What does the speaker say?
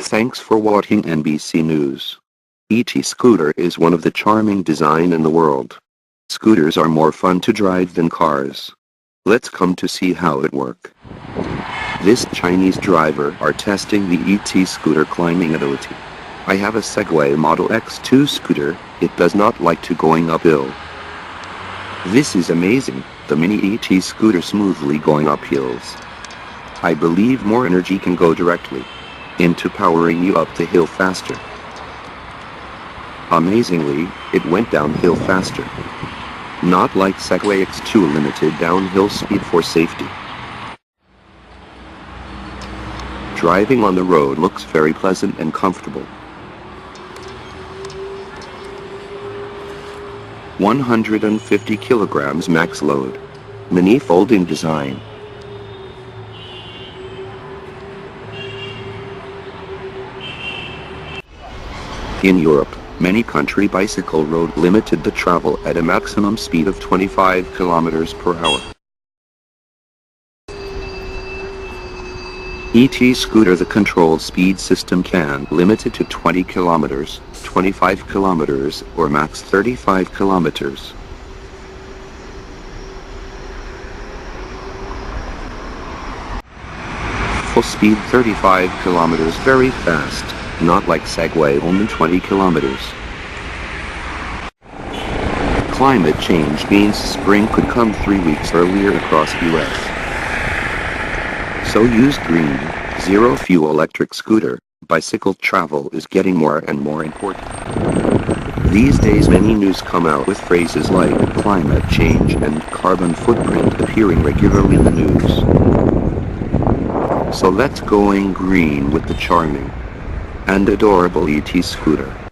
Thanks for watching NBC News. ET scooter is one of the charming design in the world. Scooters are more fun to drive than cars. Let's come to see how it work. This Chinese driver are testing the ET scooter climbing ability. I have a Segway Model X2 scooter, it does not like to going uphill. This is amazing, the mini ET scooter smoothly going up hills. I believe more energy can go directly into powering you up the hill faster. Amazingly, it went downhill faster. Not like Segway X2 limited downhill speed for safety. Driving on the road looks very pleasant and comfortable. 150 kilograms max load. Mini folding design. In Europe, many country bicycle road limited the travel at a maximum speed of 25 kilometers per hour. ET scooter the control speed system can limited to 20 kilometers, 25 kilometers or max 35 kilometers. Full speed 35 kilometers very fast, not like Segway only 20 kilometers. Climate change means spring could come 3 weeks earlier across US. So use green, zero-fuel electric scooter. Bicycle travel is getting more and more important. These days many news come out with phrases like climate change and carbon footprint appearing regularly in the news. So let's going green with the charming and adorable ET scooter.